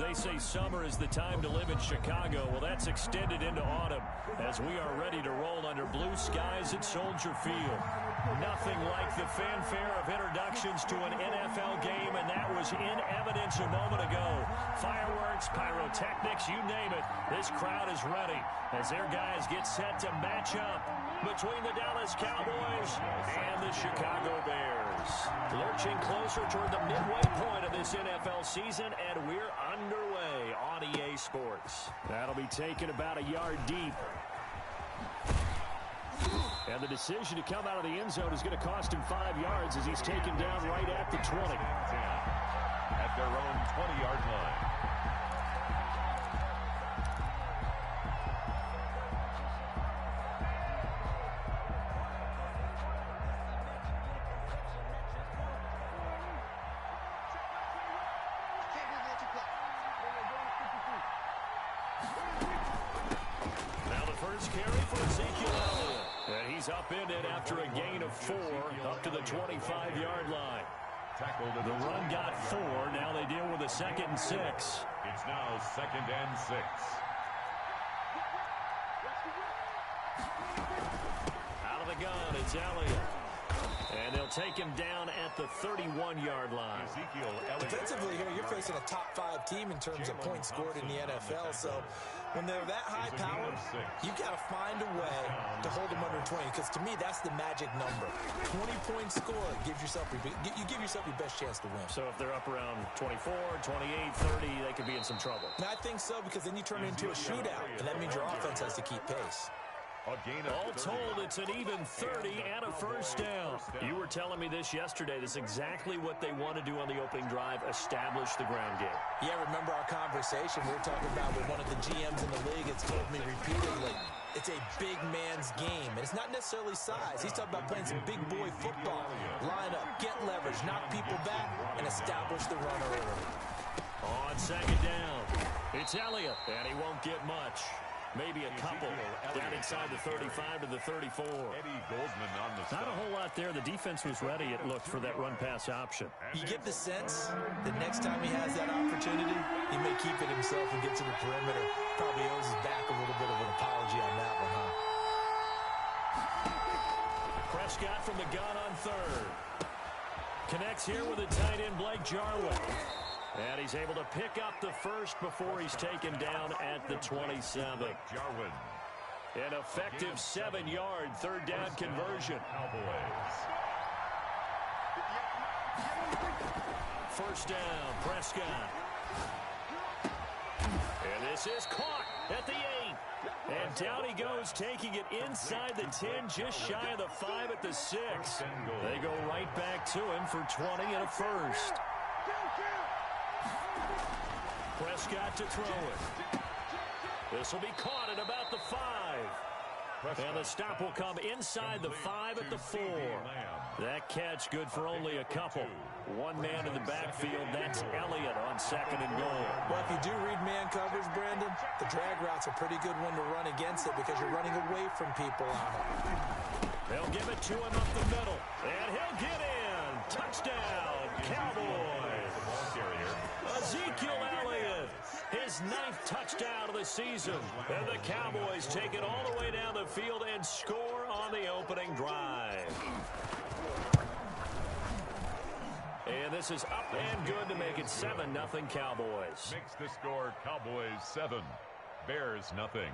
they say summer is the time to live in Chicago. Well, that's extended into autumn as we are ready to roll under blue skies at Soldier Field. Nothing like the fanfare of introductions to an NFL game, and that was in evidence a moment ago. Fireworks, pyrotechnics, you name it. This crowd is ready as their guys get set to match up between the Dallas Cowboys and the Chicago Bears. Lurching closer toward the midway point of this NFL season, and we're underway on EA Sports. That'll be taken about a yard deep. And the decision to come out of the end zone is going to cost him 5 yards as he's taken down right at the 20. At their own 20-yard line. Upended after a gain of 4 up to the 25-yard line. The run got 4. Now they deal with a 2nd and 6. It's now 2nd and 6. Out of the gun, it's Elliott. And they'll take him down at the 31-yard line. Defensively here, you're facing a top-5 team in terms of points scored in the NFL. So when they're that high-powered, you've got to find a way to hold them under 20. Because to me, that's the magic number. 20 points scored gives yourself you give yourself your best chance to win. So if they're up around 24, 28, 30, they could be in some trouble. And I think so, because then you turn it into a shootout, and that means your offense has to keep pace. All told, it's an even 30 and a first down. You were telling me this yesterday. This is exactly what they want to do on the opening drive, establish the ground game. Yeah, remember our conversation we were talking about with one of the GMs in the league. It's told me repeatedly, it's a big man's game. And it's not necessarily size. He's talking about playing some big boy football. Line up, get leverage, knock people back, and establish the run early. On 2nd down, it's Elliott, and he won't get much. Maybe a couple down inside the 35 to the 34. Not a whole lot there. The defense was ready, it looked, for that run-pass option. You get the sense that next time he has that opportunity, he may keep it himself and get to the perimeter. Probably owes his back a little bit of an apology on that one, huh? Prescott from the gun on 3rd. Connects here with a tight end, Blake Jarwin. And he's able to pick up the first before he's taken down at the 27. Jarwin. An effective 7-yard 3rd down conversion. First down, Prescott. And this is caught at the 8. And down he goes, taking it inside the 10, just shy of the 5 at the 6. They go right back to him for 20 and a first. Prescott to throw it. This will be caught at about the 5. And the stop will come inside the 5 at the 4. That catch good for only a couple. One man in the backfield. That's Elliott on 2nd and goal. Well, if you do read man coverage, Brandon, the drag route's a pretty good one to run against it because you're running away from people out here. They'll give it to him up the middle. And he'll get in. Touchdown, Cowboys. Ezekiel Elliott, his 9th touchdown of the season. And the Cowboys take it all the way down the field and score on the opening drive. And this is up and good to make it 7-0 Cowboys. Makes the score Cowboys 7, Bears nothing.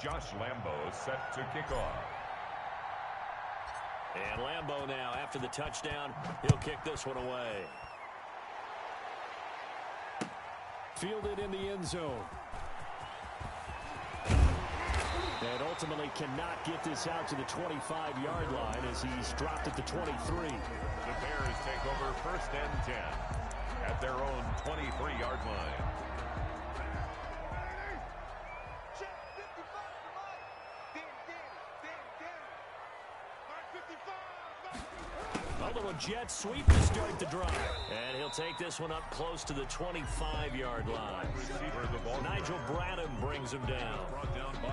Josh Lambo set to kick off. And Lambo now, after the touchdown, he'll kick this one away. Fielded in the end zone. And ultimately cannot get this out to the 25-yard line as he's dropped at the 23. The Bears take over 1st and 10 at their own 23-yard line. a jet sweep to start the drive. And he'll take this one up close to the 25-yard line. Nigel Bradham brings him down.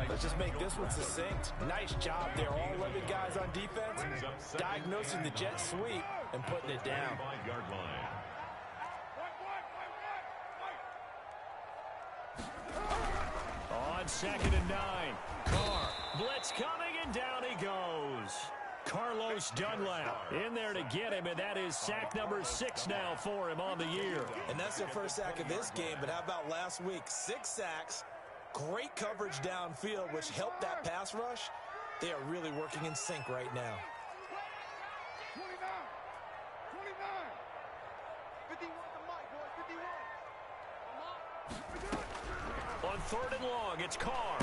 Let's just make this one succinct. Nice job there. All 11 guys on defense diagnosing the jet sweep and putting it down. On 2nd and 9. Carr. Blitz coming, and down he goes. Carlos Dunlap in there to get him, and that is sack number 6 now for him on the year. And that's their first sack of this game, but how about last week? 6 sacks, great coverage downfield, which helped that pass rush. They are really working in sync right now. 29, 51 the mic, boy, 51. On 3rd and long, it's Carr.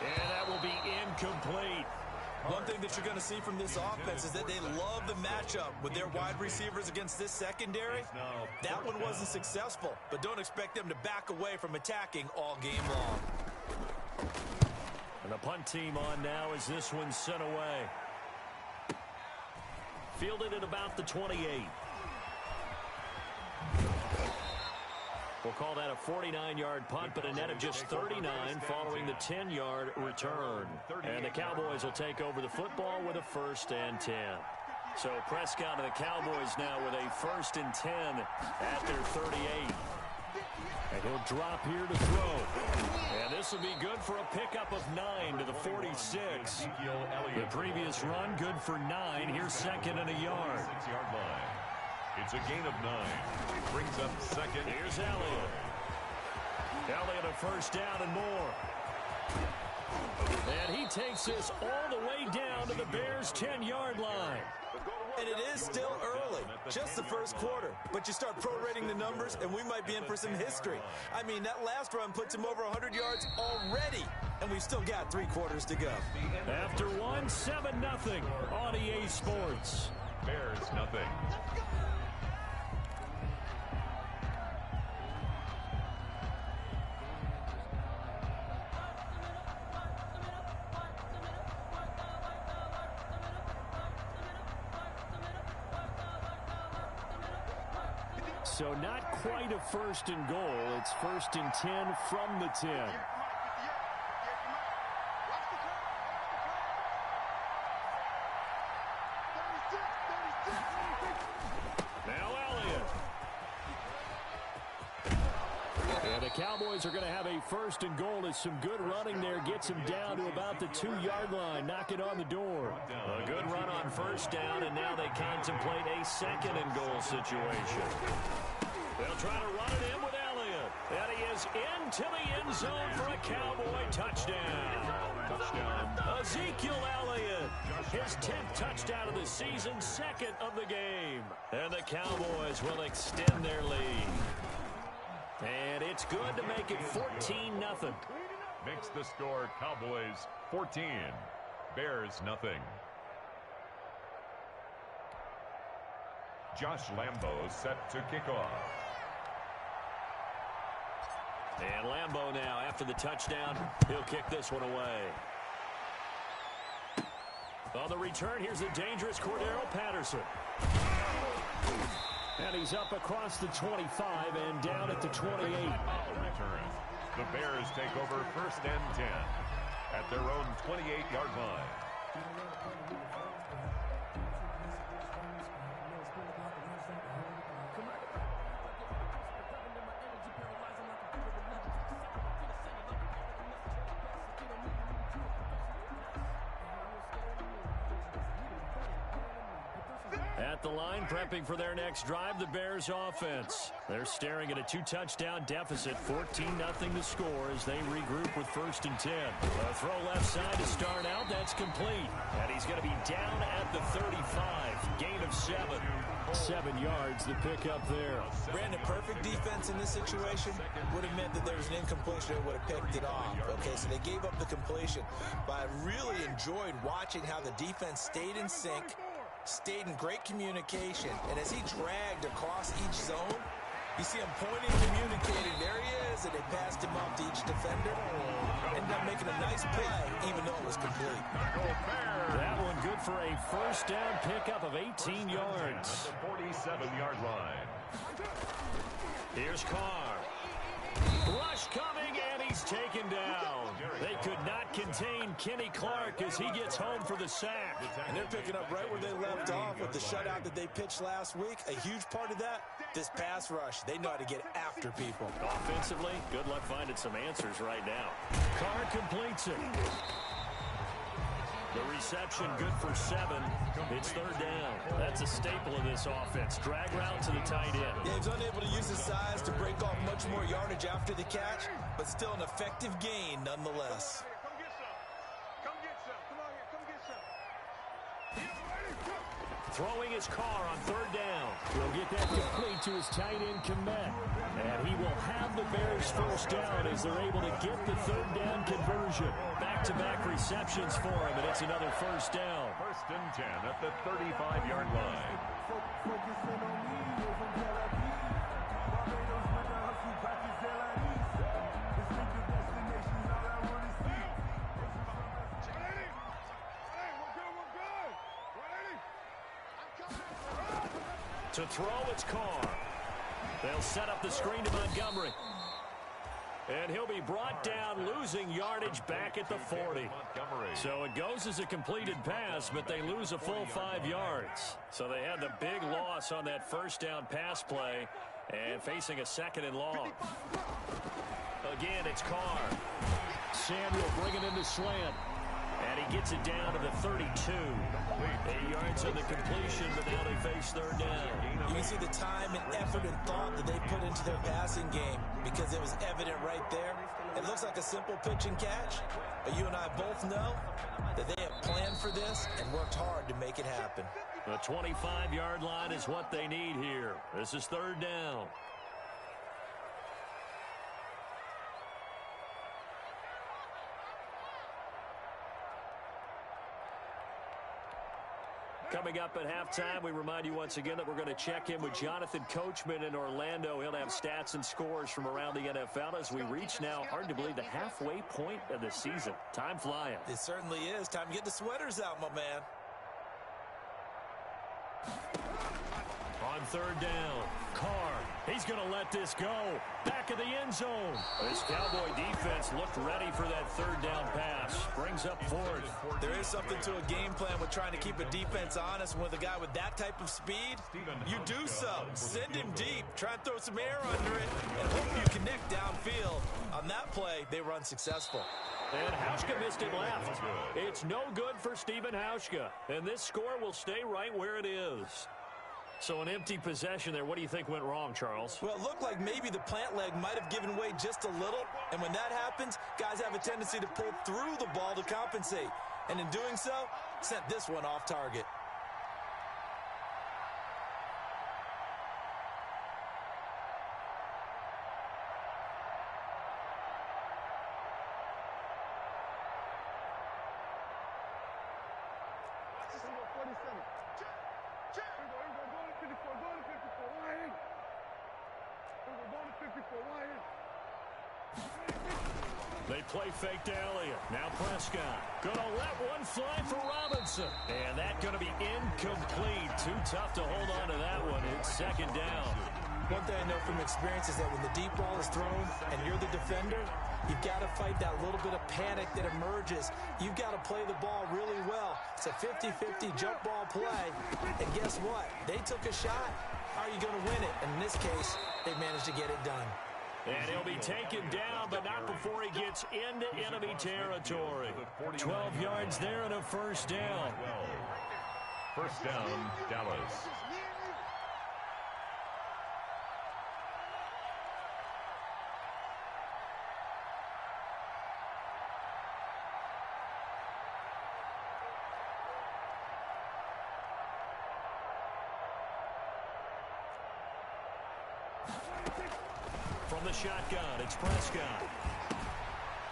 And that will be incomplete. One thing that you're going to see from this offense is that they love the matchup with their wide receivers against this secondary. That one wasn't successful, but don't expect them to back away from attacking all game long. And the punt team on now as this one's sent away. Fielded at about the 28. We'll call that a 49-yard punt, but a net of just 39 following the 10-yard return. And the Cowboys will take over the football with a 1st and 10. So Prescott and the Cowboys now with a 1st and 10 at their 38. And he'll drop here to throw. And this will be good for a pickup of 9 to the 46. The previous run, good for 9. Here's 2nd and a yard. 6-yard line. It's a gain of 9. Brings up 2nd. Here's Elliott. Elliott a 1st down and more. And he takes this all the way down to the Bears' 10-yard line. And it is still early, just the first quarter. But you start prorating the numbers, and we might be in for some history. I mean, that last run puts him over 100 yards already, and we've still got 3 quarters to go. After one, 7-0 on EA Sports. Bears nothing. So not quite a 1st and goal. It's 1st and 10 from the 10. Now Elliott. And the Cowboys are going to have a 1st and goal as some good running there gets him down to about the 2-yard line. Knock it on the door. A good run on 1st down, and now they contemplate a 2nd and goal situation. They'll try to run it in with Elliott. And he is into the end zone for a Cowboy touchdown. Ezekiel Elliott, his 10th touchdown of the season, 2nd of the game. And the Cowboys will extend their lead. And it's good to make it 14-0. Makes the score Cowboys 14. Bears nothing. Josh Lambo set to kick off. And Lambo now, after the touchdown, he'll kick this one away. On the return, here's the dangerous Cordero Patterson. And he's up across the 25 and down at the 28. Return. The Bears take over 1st and 10 at their own 28-yard line. At the line, prepping for their next drive, the Bears offense. They're staring at a 2-touchdown deficit, 14-0 to score as they regroup with 1st and 10. A throw left side to start out, that's complete. And he's going to be down at the 35. Gain of 7. 7 yards, the pickup there. Brandon, perfect defense in this situation would have meant that there was an incompletion that would have picked it off. Okay, so they gave up the completion. But I really enjoyed watching how the defense stayed in sync, stayed in great communication, and as he dragged across each zone, You see him pointing, communicating. There he is, and they passed him off to each defender. Ended up making a nice play, even though it was complete. That one good for a first down pickup of 18 yards. At the 47-yard line. Here's Carr. Rush coming, and he's taken down. They could not contain Kenny Clark as he gets home for the sack. And they're picking up right where they left off with the shutout that they pitched last week. A huge part of that, this pass rush. They know how to get after people. Offensively, good luck finding some answers right now. Carr completes it. The reception good for 7. It's third down. That's a staple of this offense. Drag route to the tight end. Yeah, he's unable to use his size to break off much more yardage after the catch, but still an effective gain nonetheless. Come get some. Come get some. Come on here. Come get some. Throwing his Carr on third down. He'll get that complete to his tight end, Kmet. And he will have the Bears first down as they're able to get the third down conversion. Back-to-back receptions for him, and it's another first down. First and 10 at the 35-yard line. To throw, it's Carr. They'll set up the screen to Montgomery. And he'll be brought down, losing yardage back at the 40. So it goes as a completed pass, but they lose a full 5 yards. So they had the big loss on that first down pass play and facing a second and long. Again, it's Carr. Samuel bringing in the slant. And he gets it down to the 32. 8 yards on the completion, but now they face third down. You can see the time and effort and thought that they put into their passing game because it was evident right there. It looks like a simple pitch and catch, but you and I both know that they have planned for this and worked hard to make it happen. The 25-yard line is what they need here. This is third down. Coming up at halftime, we remind you once again that we're going to check in with Jonathan Coachman in Orlando. He'll have stats and scores from around the NFL as we reach now, hard to believe, the halfway point of the season. Time flying. It certainly is. Time to get the sweaters out, my man. On third down, Carr. He's going to let this go. Back of the end zone. This Cowboy defense looked ready for that third down pass. Brings up fourth. There is something to a game plan with trying to keep a defense honest. With a guy with that type of speed, you do so. Send him deep. Try and throw some air under it and hope you connect downfield. On that play, they were unsuccessful. And Hauschka missed it left. It's no good for Stephen Hauschka. And this score will stay right where it is. So an empty possession there. What do you think went wrong, Charles? Well, it looked like maybe the plant leg might have given way just a little. And when that happens, guys have a tendency to pull through the ball to compensate. And in doing so, sent this one off target. They play fake to Elliott. Now Prescott. Gonna let one fly for Robinson. And that's gonna be incomplete. Too tough to hold on to that one. It's second down. One thing I know from experience is that when the deep ball is thrown and you're the defender, you've got to fight that little bit of panic that emerges. You've got to play the ball really well. It's a 50-50 jump ball play. And guess what? They took a shot. How are you going to win it? And in this case, they managed to get it done. And he'll be taken down, but not before he gets into enemy territory. 12 yards there and a first down. First down, Dallas. From the shotgun, it's Prescott.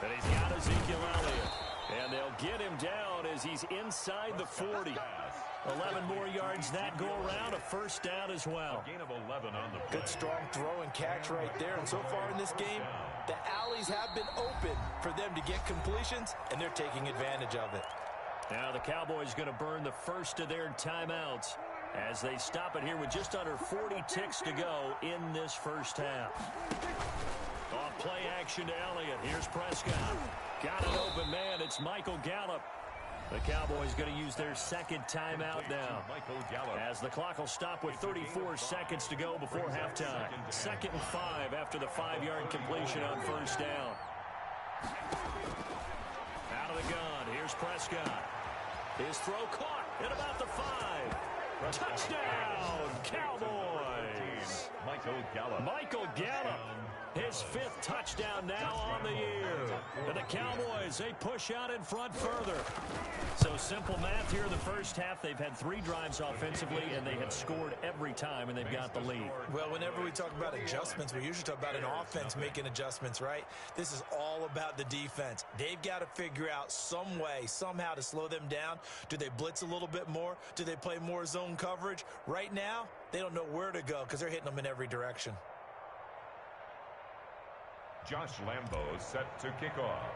And he's got Ezekiel Elliott. And they'll get him down as he's inside the 40. 11 more yards that go around, a first down as well. A gain of 11 on the play. Good strong throw and catch right there. And so far in this game, the alleys have been open for them to get completions, and they're taking advantage of it. Now the Cowboys going to burn the first of their timeouts as they stop it here with just under 40 ticks to go in this first half. Off play action to Elliott. Here's Prescott. Got an open man. It's Michael Gallup. The Cowboys going to use their second timeout now, as the clock will stop with 34 seconds to go before halftime. 2nd and 5 after the 5-yard completion on first down. Out of the gun, here's Prescott. His throw caught at about the 5. Touchdown, Cowboys! Michael Gallup. His 5th touchdown now on the year. And the Cowboys, they push out in front further. So simple math here in the first half. They've had 3 drives offensively, and they have scored every time, and they've got the lead. Well, whenever we talk about adjustments, we usually talk about an offense making adjustments, right? This is all about the defense. They've got to figure out some way, somehow to slow them down. Do they blitz a little bit more? Do they play more zone coverage? Right now, they don't know where to go because they're hitting them in every direction. Josh Lambo set to kick off.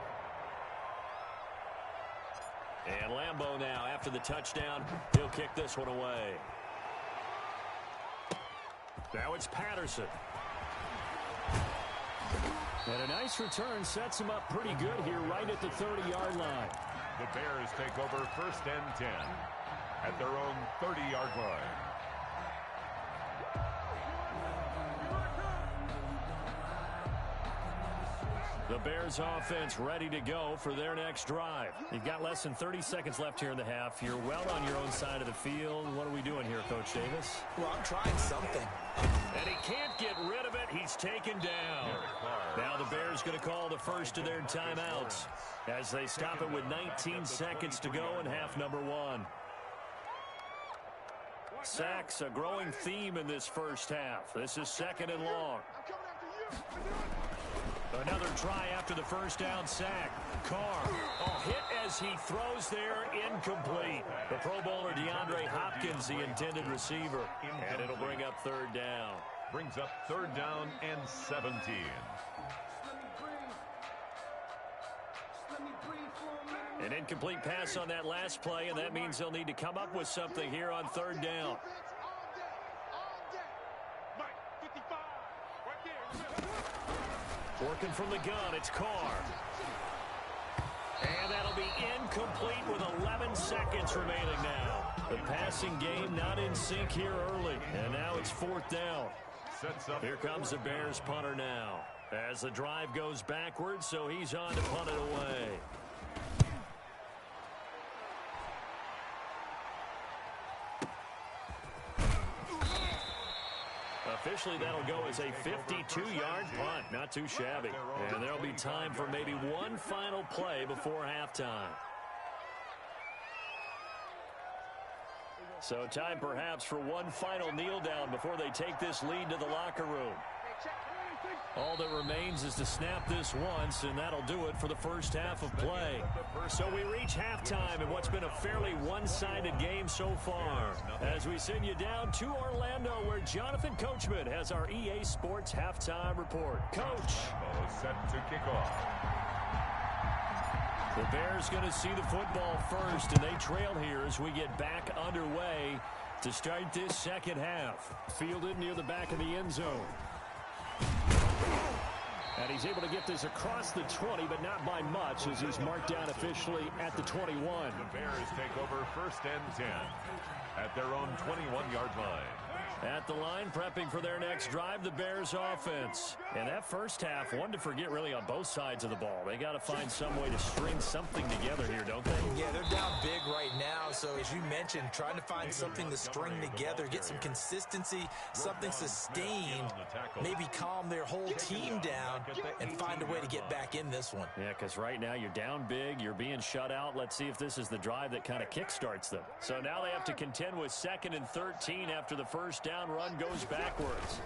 And Lambo now, after the touchdown, he'll kick this one away. Now it's Patterson. And a nice return sets him up pretty good here right at the 30-yard line. The Bears take over 1st and 10 at their own 30-yard line. The Bears offense ready to go for their next drive. You've got less than 30 seconds left here in the half. You're well on your own side of the field. What are we doing here, Coach Davis? Well, I'm trying something. And he can't get rid of it. He's taken down. Now the Bears going to call the first of their timeouts as they stop it with 19 seconds to go in half number 1. Sacks, a growing theme in this first half. This is 2nd and long. Another try after the first down sack. Carr, hit as he throws there, incomplete. The Pro Bowler DeAndre Hopkins, the intended receiver. And it'll bring up 3rd down. Brings up 3rd down and 17. An incomplete pass on that last play, and that means they'll need to come up with something here on 3rd down. Working from the gun, it's Carr. And that'll be incomplete with 11 seconds remaining now. The passing game not in sync here early, and now it's 4th down. Here comes the Bears punter now, as the drive goes backwards, so he's on to punt it away. Officially, that'll go as a 52-yard punt. Not too shabby. And there'll be time for maybe one final play before halftime. So time perhaps for one final kneel down before they take this lead to the locker room. All that remains is to snap this once, and that'll do it for the first half of play. So we reach halftime in what's been a fairly one-sided game so far, as we send you down to Orlando, where Jonathan Coachman has our EA Sports halftime report. Coach. Set to kick off. The Bears going to see the football first, and they trail here as we get back underway to start this second half. Fielded near the back of the end zone. And he's able to get this across the 20, but not by much, as he's marked down officially at the 21. The Bears take over 1st and 10 at their own 21-yard line. At the line, prepping for their next drive, the Bears offense. And that first half, one to forget really on both sides of the ball. They got to find some way to string something together here, don't they? Yeah, they're down big right now. So as you mentioned, trying to find something to string together, get some consistency, something sustained, maybe calm their whole team down and find a way to get back in this one. Yeah, because right now you're down big, you're being shut out. Let's see if this is the drive that kind of kickstarts them. So now they have to contend with 2nd and 13 after the first down run goes backwards.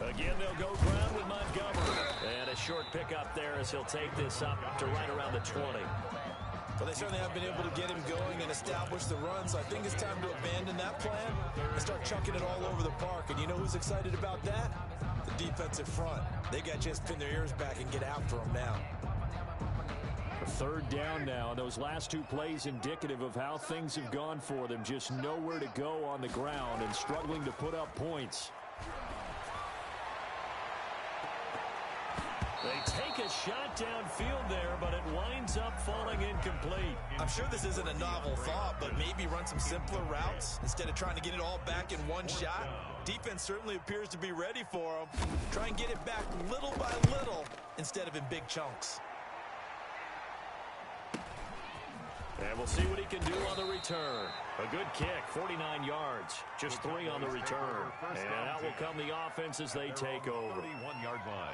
Again, they'll go ground with Montgomery. And a short pickup there as he'll take this up to right around the 20. Well, they certainly have been able to get him going and establish the run, so I think it's time to abandon that plan and start chucking it all over the park. And you know who's excited about that? The defensive front. They got a chance to pin their ears back and get after him now. Third down now, and those last two plays indicative of how things have gone for them. Just nowhere to go on the ground and struggling to put up points. They take a shot downfield there, but it winds up falling incomplete. I'm sure this isn't a novel thought, but maybe run some simpler routes instead of trying to get it all back in one shot. Defense certainly appears to be ready for them. Try and get it back little by little instead of in big chunks. And we'll see what he can do on the return. A good kick, 49 yards. Just 3 on the return. And out will come the offense as they take over. 31-yard line.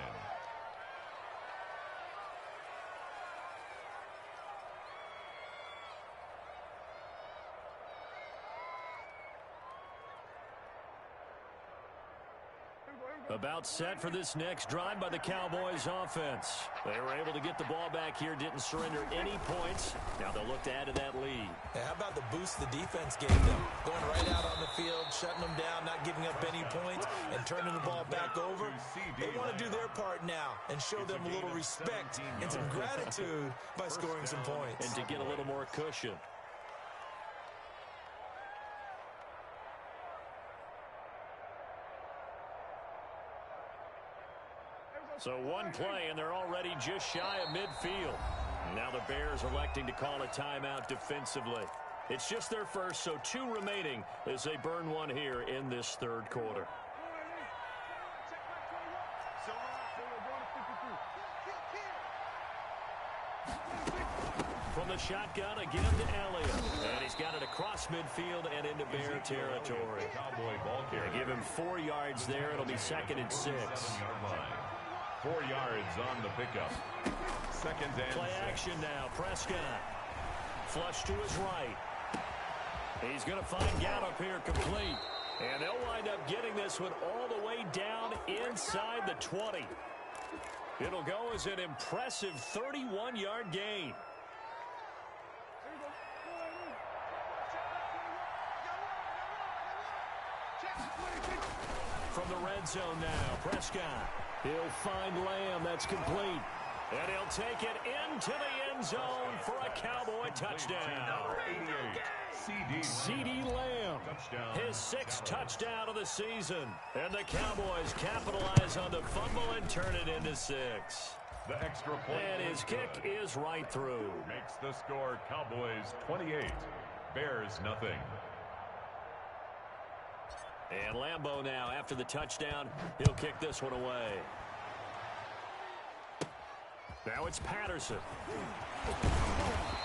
About set for this next drive by the Cowboys offense. They were able to get the ball back here, didn't surrender any points. Now they'll look to add to that lead. Hey, how about the boost the defense gave them? Going right out on the field, shutting them down, not giving up any points, and turning the ball back over. They want to do their part now and show them a little respect and some gratitude by scoring some points. And to get a little more cushion. So one play, and they're already just shy of midfield. Now the Bears electing to call a timeout defensively. It's just their first, so 2 remaining as they burn one here in this third quarter. From the shotgun again to Elliott. And he's got it across midfield and into Bear territory. They give him 4 yards there. It'll be 2nd and 6. 4 yards on the pickup. 2nd and Play action now. Prescott. Flush to his right. He's going to find Gallup here complete. And they'll wind up getting this one all the way down inside the 20. It'll go as an impressive 31-yard gain. From the red zone now, Prescott. He'll find Lamb. That's complete. And he'll take it into the end zone for a Cowboy touchdown. CeeDee Lamb, his 6th touchdown of the season. And the Cowboys capitalize on the fumble and turn it into 6. The extra point. And his kick is right through. Makes the score Cowboys 28, Bears nothing. And Lambeau now, after the touchdown, he'll kick this one away. Now it's Patterson.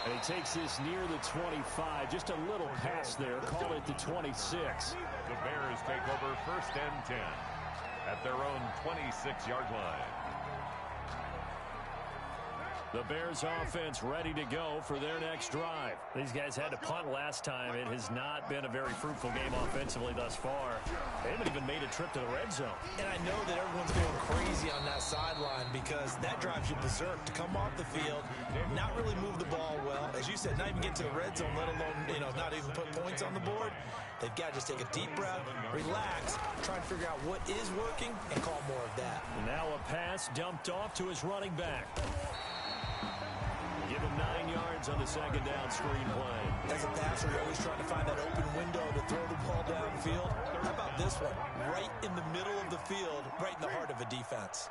And he takes this near the 25. Just a little pass there. Call it the 26. The Bears take over 1st and 10 at their own 26-yard line. The Bears offense ready to go for their next drive. These guys had to punt last time. It has not been a very fruitful game offensively thus far. They haven't even made a trip to the red zone. And I know that everyone's going crazy on that sideline because that drives you berserk to come off the field, not really move the ball well. As you said, not even get to the red zone, let alone, not even put points on the board. They've got to just take a deep breath, relax, try and figure out what is working, and call more of that. Now a pass dumped off to his running back. Give him 9 yards on the 2nd down screen play. As a passer, you're always trying to find that open window to throw the ball downfield. How about this one? Right in the middle of the field, right in the heart of a defense.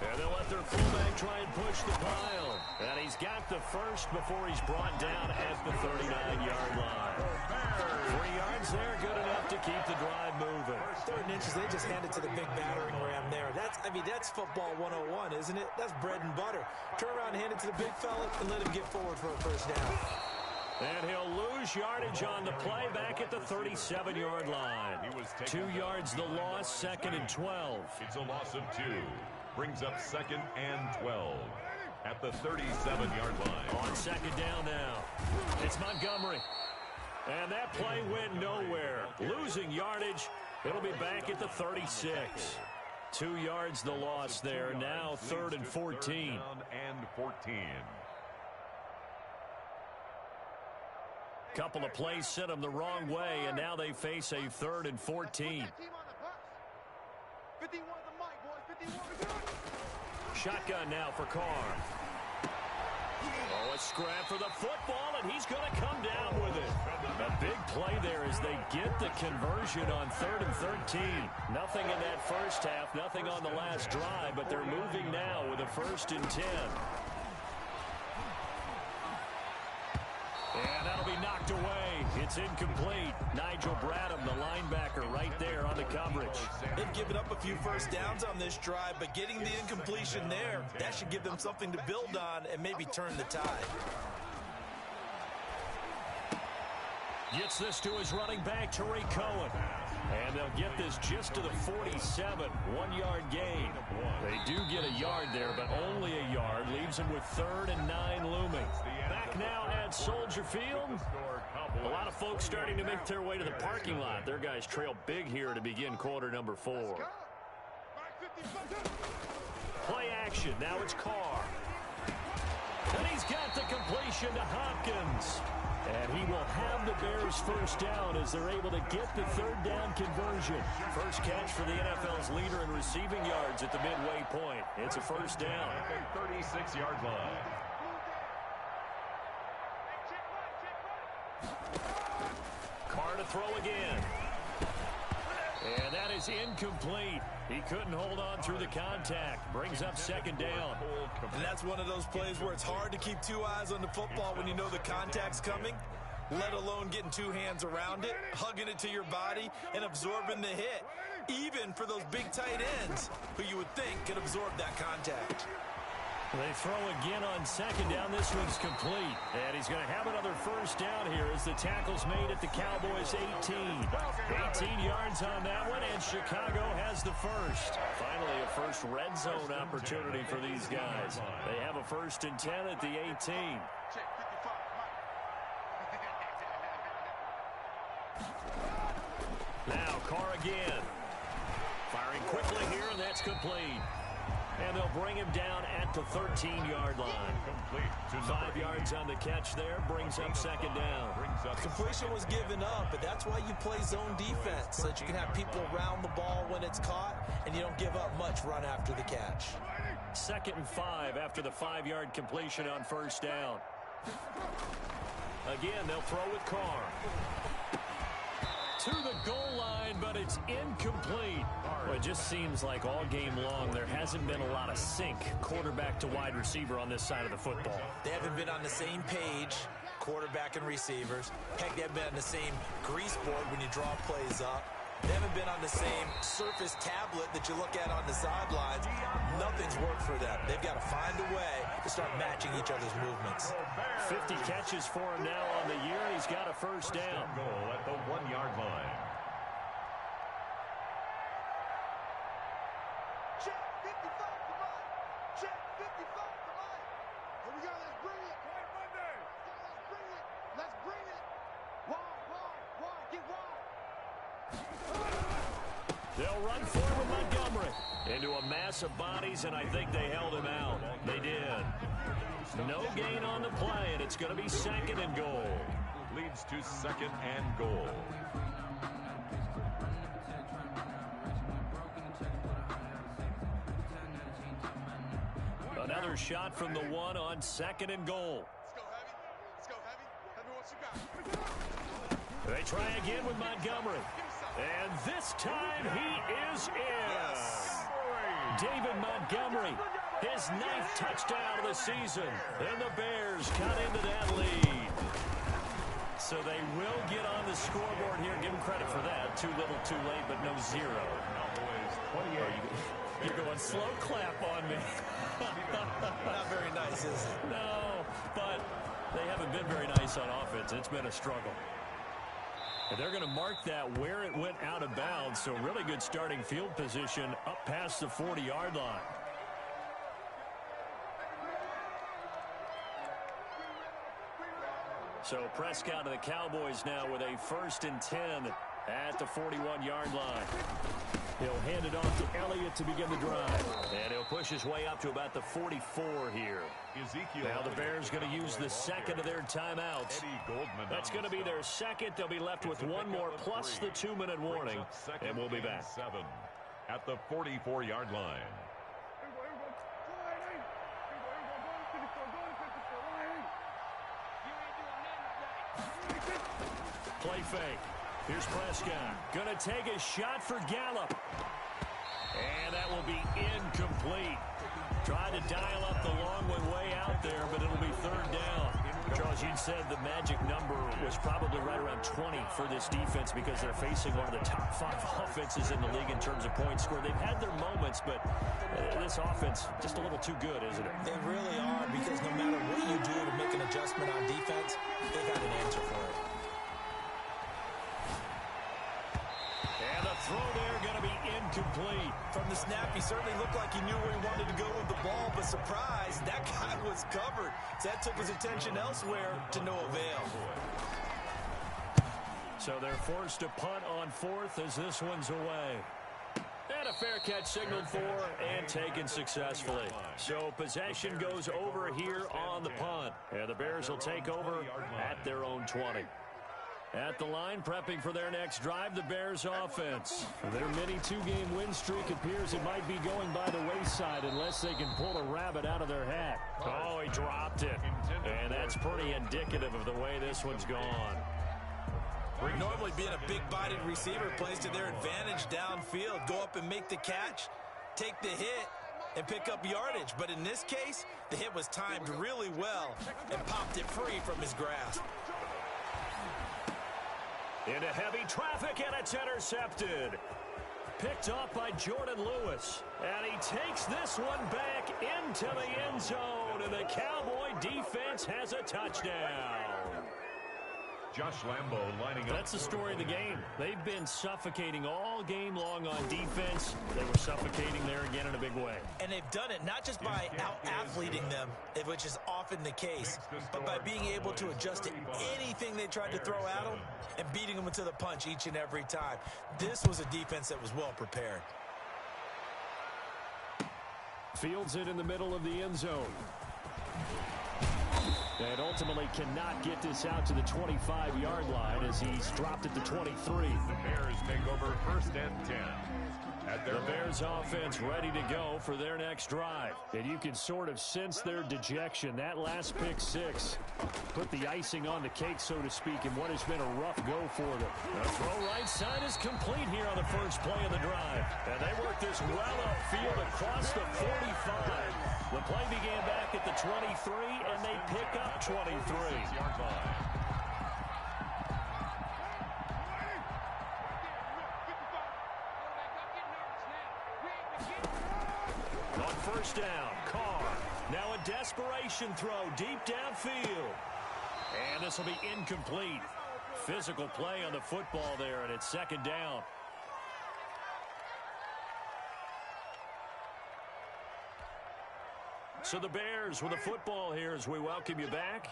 And they'll let their fullback try and push the pile. And he's got the first before he's brought down at the 39-yard line. 3 yards there, good enough to keep the drive moving. 3rd and inches, they just hand it to the big battering ram there. That's football 101, isn't it? That's bread and butter. Turn around and hand it to the big fella and let him get forward for a 1st down. And he'll lose yardage on the play back at the 37-yard line. 2 yards the loss, 2nd and 12. It's a loss of 2. Brings up 2nd and 12 at the 37-yard line. On 2nd down now. It's Montgomery. And that play went nowhere. Losing yardage. It'll be back at the 36. 2 yards the loss there. Now 3rd and 14. And 14. Couple of plays sent them the wrong way, and now they face a 3rd and 14. Shotgun now for Carr. Oh, a scrap for the football, and he's going to come down with it. A big play there as they get the conversion on 3rd and 13. Nothing in that first half, nothing on the last drive, but they're moving now with a 1st and 10. And that'll be knocked away. It's incomplete. Nigel Bradham, the linebacker, right there on the coverage. They've given up a few first downs on this drive, but getting the incompletion there, that should give them something to build on and maybe turn the tide. Gets this to his running back, Tariq Cohen. And they'll get this just to the 47, 1-yard gain. They do get a yard there, but only a yard. Leaves them with 3rd and 9 looming. Back now at Soldier Field. A lot of folks starting to make their way to the parking lot. Their guys trail big here to begin quarter number 4. Play action. Now it's Carr. And he's got the completion to Hopkins. And he will have the Bears first down as they're able to get the 3rd down conversion. First catch for the NFL's leader in receiving yards at the midway point. It's a first down. At the 36-yard line. Carr to throw again. And that is incomplete. He couldn't hold on through the contact. Brings up 2nd down. And that's one of those plays where it's hard to keep 2 eyes on the football when you know the contact's coming, let alone getting 2 hands around it, hugging it to your body, and absorbing the hit. Even for those big tight ends who you would think could absorb that contact. They throw again on 2nd down. This one's complete. And he's going to have another first down here as the tackle's made at the Cowboys' 18. 18 yards on that one, and Chicago has the first. Finally, a first red zone opportunity for these guys. They have a 1st and 10 at the 18. Now Carr again. Firing quickly here, and that's complete. And they'll bring him down at the 13-yard line. 5 yards on the catch there, brings up 2nd down. Completion was given up, but that's why you play zone defense, so that you can have people around the ball when it's caught, and you don't give up much run after the catch. 2nd and 5 after the 5-yard completion on 1st down. Again, they'll throw with Carr. To the goal line, but it's incomplete. Well, it just seems like all game long there hasn't been a lot of sync quarterback to wide receiver on this side of the football. They haven't been on the same page, quarterback and receivers. Heck, they haven't been on the same grease board when you draw plays up. They haven't been on the same surface tablet that you look at on the sidelines. Nothing's worked for them. They've got to find a way to start matching each other's movements. 50 catches for him now on the year. He's got a first down. Goal at the 1-yard line. Check 55 to mine. Check 55 to mine. Here we go. Let's bring it. White Monday. Let's bring it. Let's bring it. Wide. Get wide. They'll run forward with Montgomery into a mass of bodies, and I think they held him out. They did. No gain on the play, and it's going to be 2nd and goal. Leads to 2nd and goal. Another shot from the 1 on 2nd and goal. Let's go heavy. Let's go heavy. Heavy what you got. They try again with Montgomery. And this time he is in. Yes. David Montgomery, his 9th touchdown of the season. And the Bears cut into that lead. So they will get on the scoreboard here. Give them credit for that. Too little, too late, but no 0. You're going slow clap on me. Not very nice, is it? No, but they haven't been very nice on offense. It's been a struggle. And they're going to mark that where it went out of bounds. So really good starting field position up past the 40-yard line. So Prescott of the Cowboys now with a 1st and 10 at the 41-yard line. He'll hand it off to Elliott to begin the drive. And he'll push his way up to about the 44 here. Now the Bears going to use the second of their timeouts. That's going to be their second. They'll be left with one more plus the 2-minute warning. And we'll be back. 7 at the 44-yard line. Play fake. Here's Prescott. Going to take a shot for Gallup. And that will be incomplete. Tried to dial up the long one way out there, but it'll be third down. Charles, you said the magic number was probably right around 20 for this defense because they're facing one of the top 5 offenses in the league in terms of points scored. They've had their moments, but this offense just a little too good, isn't it? They really are, because no matter what you do to make an adjustment on defense, they've got an answer for it. And the throw there going to be incomplete. From the snap, he certainly looked like he knew where he wanted to go with the ball, but surprise, that guy was covered. So that took his attention elsewhere to no avail. So they're forced to punt on 4th as this one's away. And a fair catch signaled for and taken successfully. So possession goes over here on the punt. And the Bears will take over at their own 20. At the line, prepping for their next drive, the Bears offense. Their mini 2-game win streak appears it might be going by the wayside unless they can pull a rabbit out of their hat. Oh, he dropped it. And that's pretty indicative of the way this one's gone. Normally being a big-bodied receiver plays to their advantage downfield. Go up and make the catch, take the hit, and pick up yardage. But in this case, the hit was timed really well and popped it free from his grasp. Into heavy traffic, and it's intercepted. Picked off by Jordan Lewis. And he takes this one back into the end zone, and the Cowboy defense has a touchdown. Josh Lambo lining up. That's the story of the game. They've been suffocating all game long on defense. They were suffocating there again in a big way. And they've done it not just by out-athleting them, which is often the case, but by being able to adjust to anything they tried to throw at them and beating them to the punch each and every time. This was a defense that was well prepared. Fields it in the middle of the end zone. And ultimately cannot get this out to the 25-yard line as he's dropped it to 23. The Bears take over 1st and 10. The Bears offense ready to go for their next drive. And you can sort of sense their dejection. That last pick 6 put the icing on the cake, so to speak, in what has been a rough go for them. The throw right side is complete here on the first play of the drive. And they work this well upfield across the 45. The play began back at the 23, and they pick up 23. On first down, Carr. Now a desperation throw deep downfield. And this will be incomplete. Physical play on the football there, and it's 2nd down. So the Bears with the football here as we welcome you back.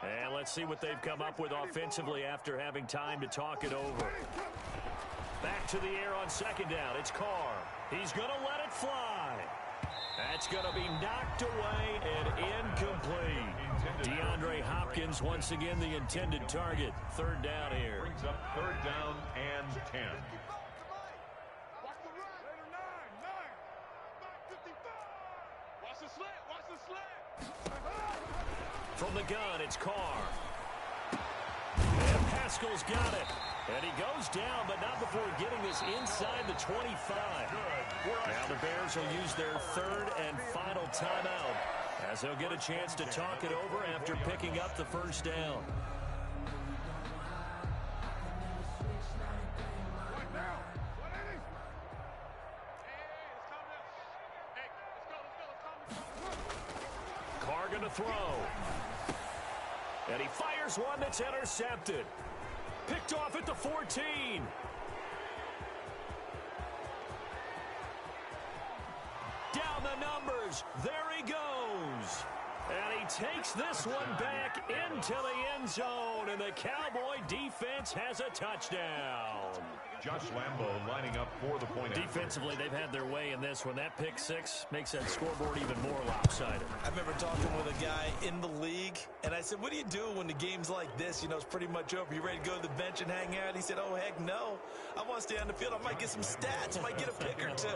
And let's see what they've come up with offensively after having time to talk it over. Back to the air on 2nd down. It's Carr. He's going to let it fly. That's going to be knocked away and incomplete. DeAndre Hopkins once again the intended target. 3rd down here. Brings up 3rd down and 10. From the gun, it's Carr. And Pascal's got it. And he goes down, but not before getting this inside the 25. Now the Bears will use their 3rd and final timeout as they'll get a chance to talk it over after picking up the 1st down. Carr gonna throw. And he fires one that's intercepted. Picked off at the 14. Down the numbers. There he goes. And he takes this one back into the end zone. And the Cowboy defense has a touchdown. Josh Lambo lining up for the point. Defensively, they've had their way in this one. That pick six makes that scoreboard even more lopsided. I remember talking with a guy in the league, and I said, what do you do when the game's like this? You know, it's pretty much over. You ready to go to the bench and hang out? He said, oh, heck no. I want to stay on the field. I might get some stats. I might get a pick or two.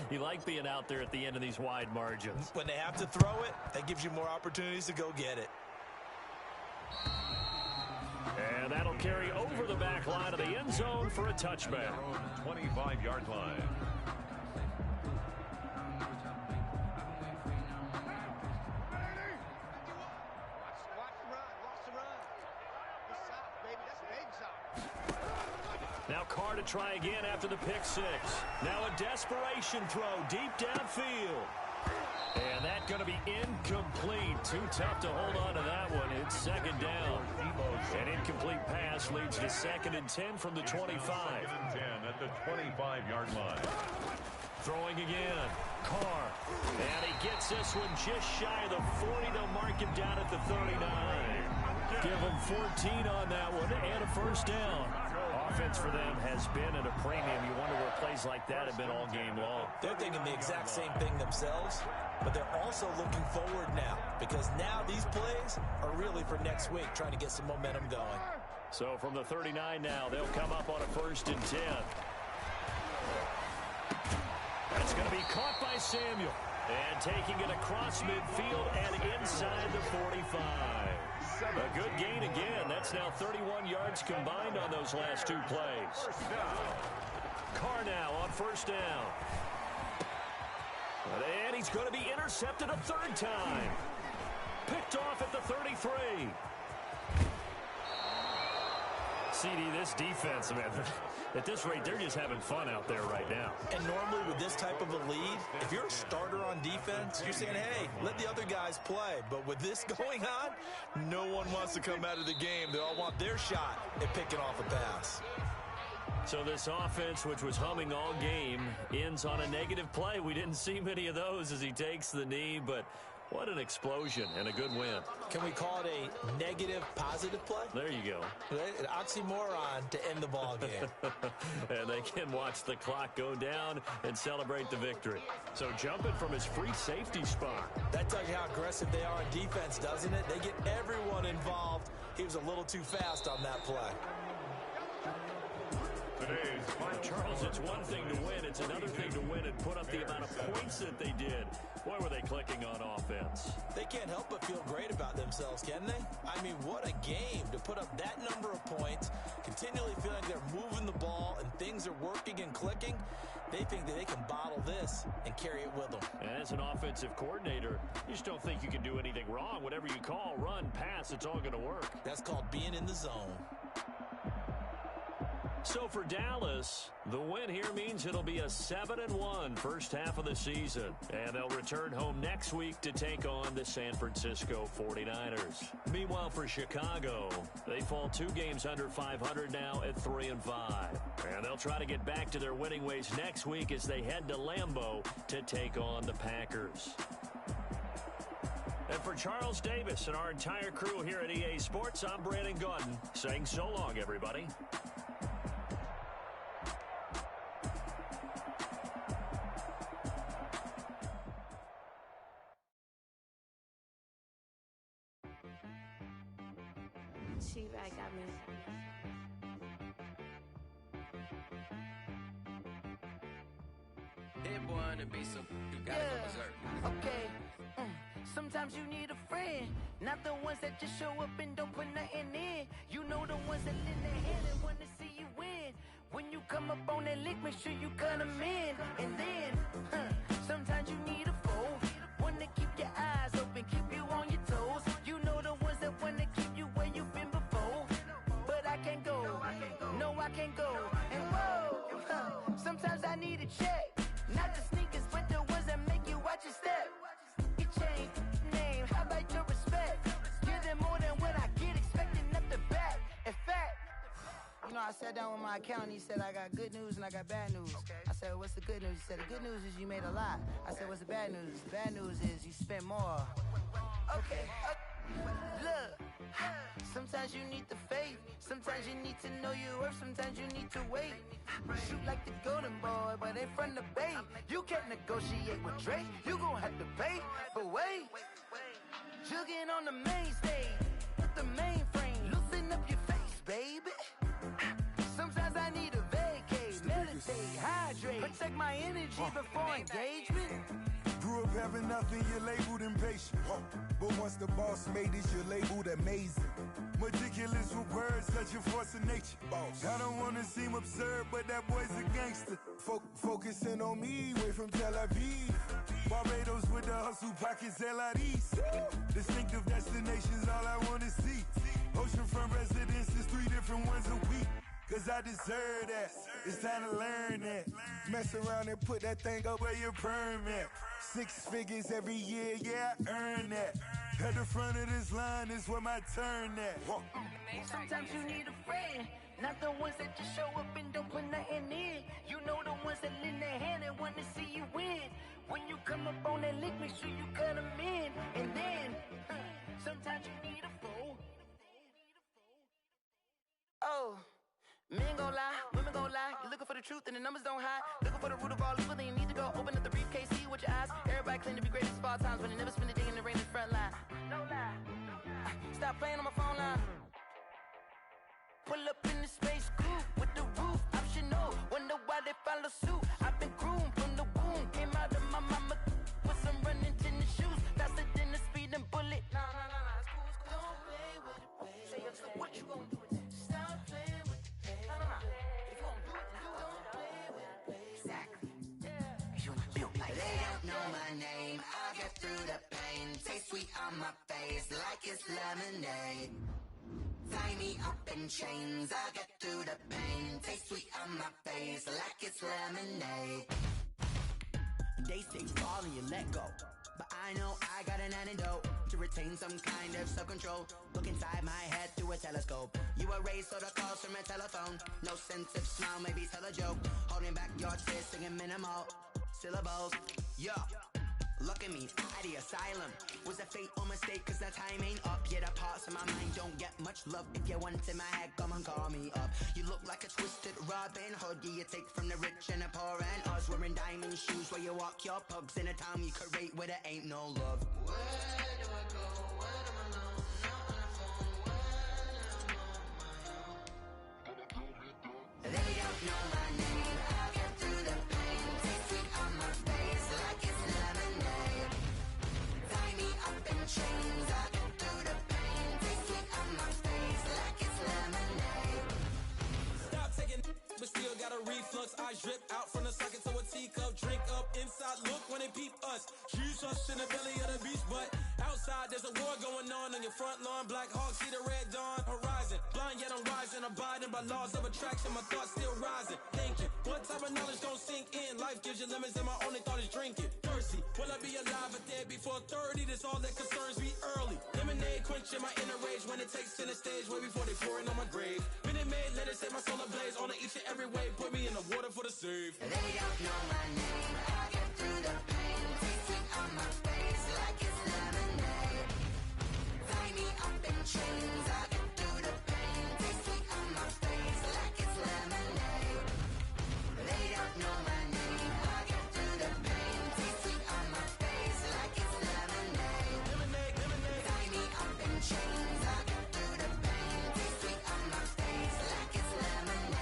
You like being out there at the end of these wide margins. When they have to throw it, that gives you more opportunities to go get it. And that'll carry over the back line of the end zone for a touchback. 25-yard line. Now Carr to try again after the pick six. Now a desperation throw deep downfield. And that's going to be incomplete. Too tough to hold on to that one. It's second down. An incomplete pass leads to 2nd and 10 from the 25. 2nd and 10 at the 25-yard line. Throwing again. Carr. And he gets this one just shy of the 40. They'll mark him down at the 39. Give him 14 on that one and a first down. Offense for them has been at a premium. You wonder where plays like that have been all game long. They're thinking the exact same thing themselves, but they're also looking forward now because now these plays are really for next week, trying to get some momentum going. So from the 39 now, they'll come up on a 1st and 10. That's going to be caught by Samuel. And taking it across midfield and inside the 45. A good gain again. That's now 31 yards combined on those last two plays. Carr now on 1st down. And he's going to be intercepted a 3rd time. Picked off at the 33. CD, this defense, man, at this rate, they're just having fun out there right now. And normally with this type of a lead, if you're a starter on defense, you're saying, hey, let the other guys play. But with this going on, no one wants to come out of the game. They all want their shot at picking off a pass. So this offense, which was humming all game, ends on a negative play. We didn't see many of those as he takes the knee, but what an explosion and a good win. Can we call it a negative positive play? There you go. An oxymoron to end the ball game. And they can watch the clock go down and celebrate the victory. So jumping from his free safety spot. That tells you how aggressive they are on defense, doesn't it? They get everyone involved. He was a little too fast on that play. Charles, it's one thing to win. It's another thing to win and put up the amount of points that they did. Boy, were they clicking on offense. They can't help but feel great about themselves, can they? I mean, what a game to put up that number of points, continually feeling like they're moving the ball and things are working and clicking. They think that they can bottle this and carry it with them. And as an offensive coordinator, you just don't think you can do anything wrong. Whatever you call, run, pass, it's all going to work. That's called being in the zone. So for Dallas, the win here means it'll be a 7-1 first half of the season. And they'll return home next week to take on the San Francisco 49ers. Meanwhile, for Chicago, they fall 2 games under 500 now at 3-5. And they'll try to get back to their winning ways next week as they head to Lambeau to take on the Packers. And for Charles Davis and our entire crew here at EA Sports, I'm Brandon Gaudin saying so long, everybody. T-Bag got me. Hit boy on the beat, so you gotta go berserk. Okay. Sometimes you need a friend, not the ones that just show up and don't put nothing in. You know the ones that lend their hand and want to see you win. When you come up on that lick, make sure you cut them in. And then, sometimes you need a foe, one to keep your eyes open, keep you on your toes. You know the ones that want to keep you where you've been before. But I can't go, no I can't go. And whoa, sometimes I need a check, not the sneakers, but the ones that make you watch your step. Your chain, name, how about your respect? Give them more than what I get, expecting up the back. In fact, you know, I sat down with my accountant. He said, I got good news and I got bad news. Okay. I said, what's the good news? He said, the good news is you made a lot. I said, what's the bad news? The bad news is you spent more. Okay. Look, sometimes you need the faith. Sometimes you need to know your worth. Sometimes you need to wait. Shoot like the golden boy, but ain't from the bay. You can't negotiate with Drake. You gon' have to pay. But wait, jugging on the main stage with the mainframe. Loosen up your face, baby. Sometimes I need a vacate, meditate, hydrate, protect my energy before engagement. Grew up having nothing, you're labeled impatient. But once the boss made it, you're labeled amazing. Meticulous with words, such a force of nature. I don't wanna seem absurd, but that boy's a gangster. Focusing on me, way from Tel Aviv. Barbados with the hustle pockets, LIDs. Distinctive destinations, all I wanna see. Oceanfront residences, 3 different ones a week. Cause I deserve that, it's time to learn that. Mess around and put that thing up where your permit. 6 figures every year, yeah, I earn that. At the front of this line is where my turn at. Sometimes you need a friend, not the ones that just show up and don't put nothing in. You know the ones that lend their hand and want to see you win. When you come up on that lick, make sure you cut them in. And then, sometimes you need a fool. Oh. Men gon' lie, women gon' lie. You're looking for the truth and the numbers don't hide. Looking for the root of all evil, then you need to go open up the briefcase, see with your eyes. Everybody claim to be greatest of all times, but they never spend a day in the rain in the front line. No lie. Stop playing on my phone line. Pull up in the space coupe with the roof optional. Wonder why they follow suit. I've been groomed from the womb. Came out of my mama with some running tennis shoes. Faster than the speeding bullet. Nah, it's cool. Don't play with it, baby. Say so what you gon' do with it? Stop playing with it. If you gon' do it, then don't play with it, baby. Exactly. You built like that. They don't know my name. I'll get through the pain. Taste sweet on my face like it's lemonade. Tie me up in chains. I'll get through the pain. Taste sweet on my face like it's lemonade. They say fall and you let go, but I know I got an antidote to retain some kind of self-control. Look inside my head through a telescope. You erase all the calls from a telephone. No sense of smile, maybe tell a joke. Holding back your tears, singing minimal syllables. Yeah, look at me, at the asylum. Was a fate or mistake, cause the time ain't up. Yeah, the parts of my mind don't get much love. If you want in my head, come and call me up. You look like a twisted Robin Hood. Yeah, you take from the rich and the poor and us. Wearing diamond shoes where you walk your pugs. In a town you create where there ain't no love. Where do I go? Where am I alone? Not on the phone. When I'm on my own. They don't know my name. I'll get through the pain. Taste sweet on my face like it's lemonade. Tie me up in chains. I'll get through the pain. Taste sweet on my face like it's lemonade. Stop taking but still got a reflux. Eyes drip out from the socket to a teacup. Drink up inside, look when they peep us. Shoes us in the belly of the beast, but outside there's a war going on your front lawn. Black Hawk, see the red dawn horizon. Blind yet I'm rising, abiding by laws of attraction. My thoughts still rising, thinking what type of knowledge gon' sink in? Life gives you lemons and my only thought is drinking. Thirsty, will I be alive or dead before 30? That's all that concerns me early. Lemonade quenching my inner rage when it takes center stage way before they pour it on my grave. Minute Maid, let it set my soul ablaze on each and every way. Put me in the water for the save. They don't know my name. I'll get through the pain. Taste sweet on my face like it's lemonade. Tie me up in chains. I'll get through the pain. Taste sweet on my face like it's lemonade. They don't know my name. I'll get through the pain. Taste sweet on my face like it's lemonade. Tie me up in chains. I'll get through the pain. Taste sweet on my face like it's lemonade.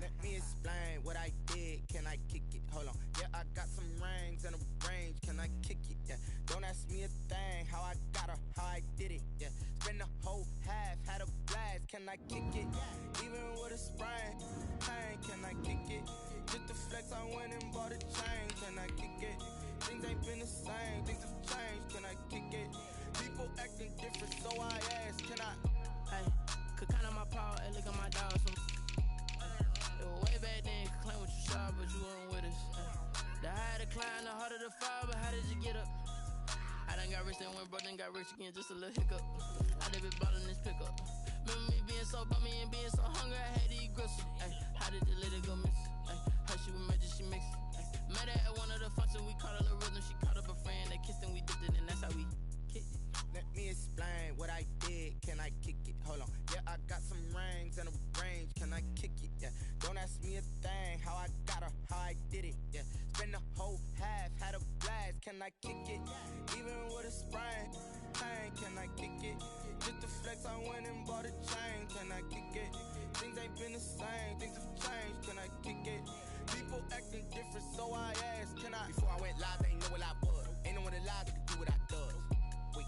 Let me explain what I did. Can I kick it? Hold on. Yeah, I got some rings and a range. Can I kick it? Yeah. Don't ask me a thing. How I got her, how I did it. Yeah. Spend the whole half, had a blast. Can I kick it? Even with a sprain. Pain, can I kick it? Just the flex, I went and bought a chain. Can I kick it? Things ain't been the same, things have changed, can I kick it? People acting different, so I ask, can I? Hey, could count on my power, hey, look at my dog. It was way back then, could claim what you saw, but you weren't with us. The higher the climb, the harder the fall, but how did you get up? I done got rich, then went broke, then got rich again, just a little hiccup. I live it bought in this pickup. Remember me being so bummy and being so hungry, I had to eat gristle. Ay, how did the little go miss? Ay, her she was magic, she mixed. Met her at one of the functions, we caught a little rhythm. She caught up a friend, they kissed and we dipped it, and that's how we kicked it. Let me explain what I did, can I kick it? Hold on, yeah, I got some rings and a range, can I kick it? Yeah, don't ask me a thing, how I got her, how I did it. Yeah, spend the whole half, had a blast, can I kick it? Even with a sprain, pain, can I kick it? Just to flex, I went and bought a chain, can I kick it? Things ain't been the same, things have changed, can I kick it? People acting different, so I asked, can I? Before I went live, they ain't know what I was. Ain't no one alive that could do what I does. Wait,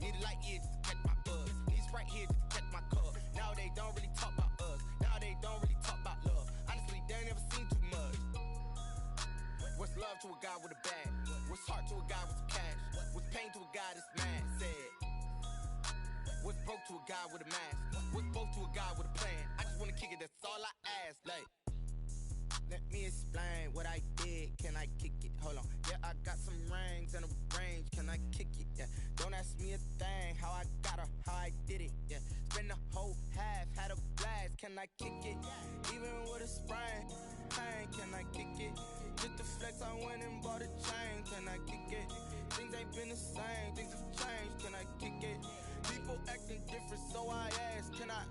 need a light here just to catch my buzz. Need Sprite here just to catch my cup. Now they don't really talk about us. Now they don't really talk about love. Honestly, they ain't never seen too much. What's love to a guy with a bag? What's heart to a guy with some cash? What's pain to a guy that's mad? Said. What's broke to a guy with a mask? What's broke to a guy with a plan? I just wanna kick it, that's all I ask. Like, let me explain what I did, can I kick it? Hold on, yeah, I got some rings and a range, can I kick it? Yeah, don't ask me a thing, how I got her, how I did it. Yeah, spend the whole half, had a blast, can I kick it? Even with a sprain, pain, can I kick it? Just to flex, I went and bought a chain, can I kick it? Things ain't been the same, things have changed, can I kick it? People acting different, so I ask, can I?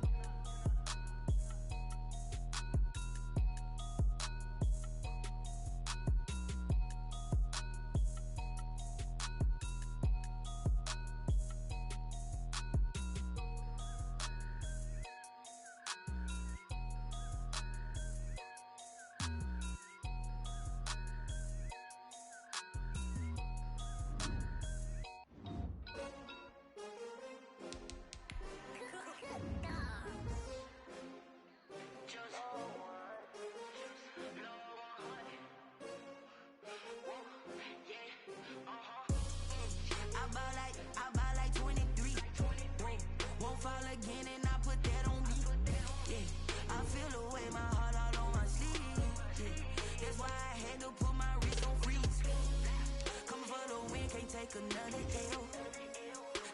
Another L.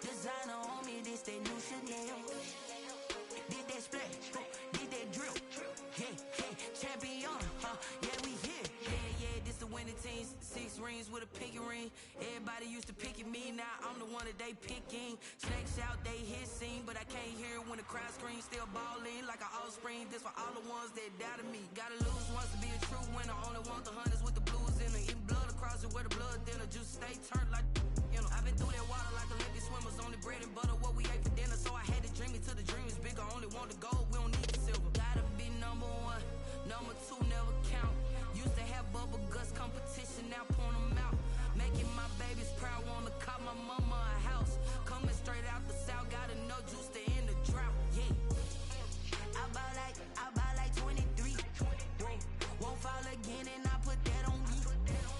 Designer on me, this that new Chanel. Did that splash, did that drill. Yeah, champion, yeah, we here. Yeah, this the winning team. 6 rings with a pinky ring. Everybody used to pick at me, now I'm the one that they picking. Snakes out, they hit scene, but I can't hear when the crowd screams. Still balling like an offspring. This for all the ones that doubted me. Gotta lose once to be a true winner. Only want the hunters with the blues in it. Eating blood across it where the blood thinner. Just stay turned like. I've been through that water like Olympic swimmers. Only bread and butter, what we ate for dinner. So I had to dream it till the dream is bigger. Only want the gold, we don't need the silver. Gotta be number 1, number 2 never count. Used to have bubble guts competition, now point them out. Making my babies proud, wanna cop my mama a house. Coming straight out the south, gotta know juice to end the drought. Yeah, I buy like 23. Won't fall again and I put that on me.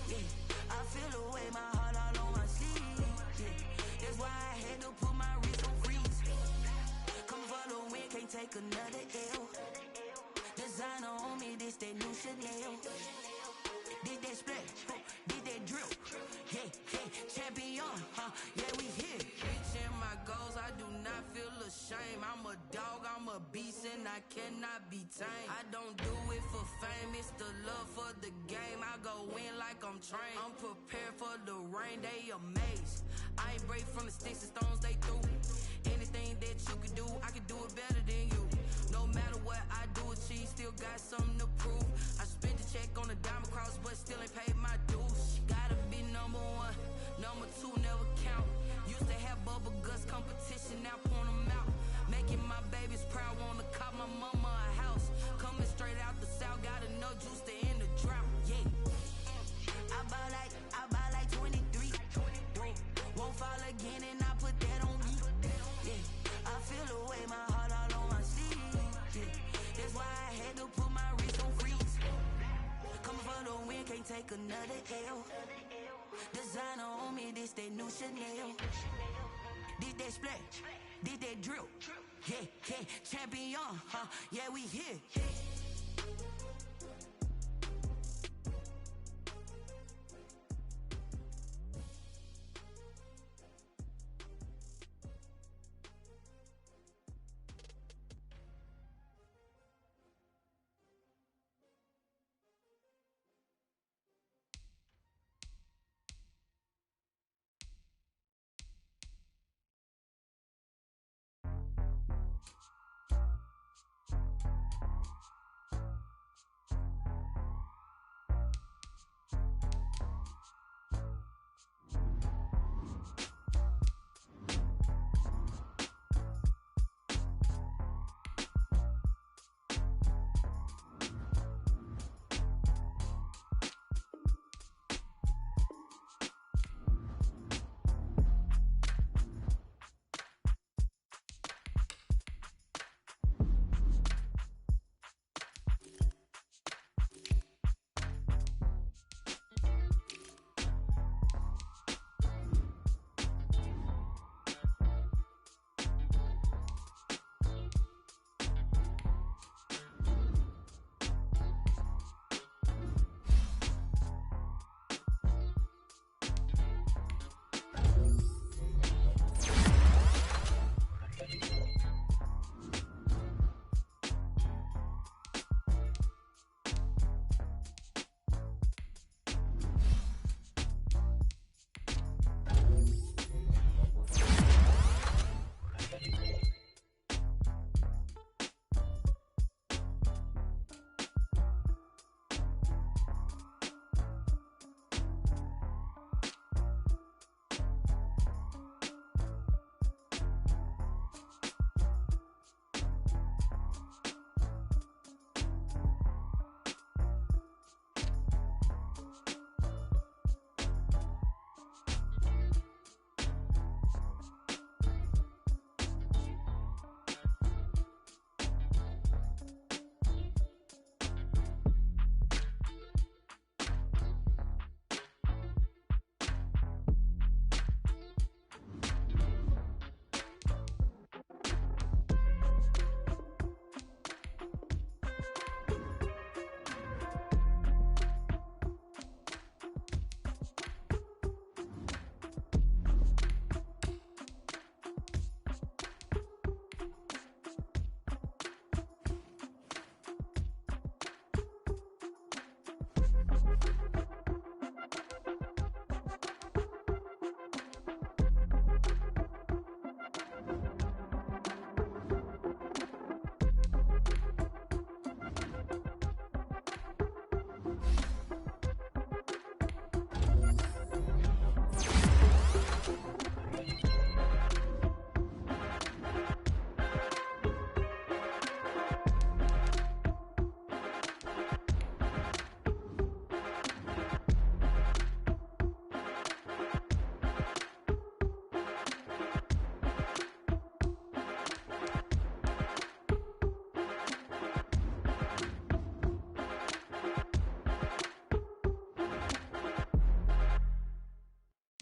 Yeah, I feel the way my heart all on my sleeve. That's why I had to put my wrist on freeze. Come for the win, can't take another L. Designer on me, this that new Chanel. Did that splash, did that drill. Yeah, champion, yeah, we here. Reaching my goals, I do not feel ashamed. I'm a dog, I'm a beast, and I cannot be tamed. I don't do it for fame, it's the love for the game. I go in like I'm trained. I'm prepared for the rain, they amazed. I ain't break from the sticks and stones they threw. Anything that you can do, I can do it better than you. No matter what I do, achieve, still got something to prove. I spent the check on the diamond cross, but still ain't paid my dues. Gotta be number 1, number 2 never count. Used to have bubble guts competition, now point them out. Making my babies proud, wanna cop my mama a house. Coming straight out the south, gotta know juice to end the drought. Yeah, I buy like 23. Won't fall again and I put that on me. Yeah, I feel the way my heart all on my sleeve. Yeah, that's why I had to put my wrist on freeze. Coming for the win, can't take another L. Designer on me, this they new Chanel. Did they splash? Did they drill? Yeah, yeah, champion, huh? Yeah, we here.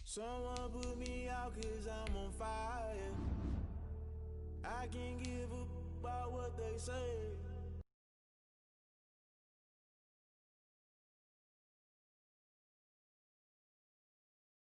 Someone put me out 'cause I'm on fire. I can't give up about what they say.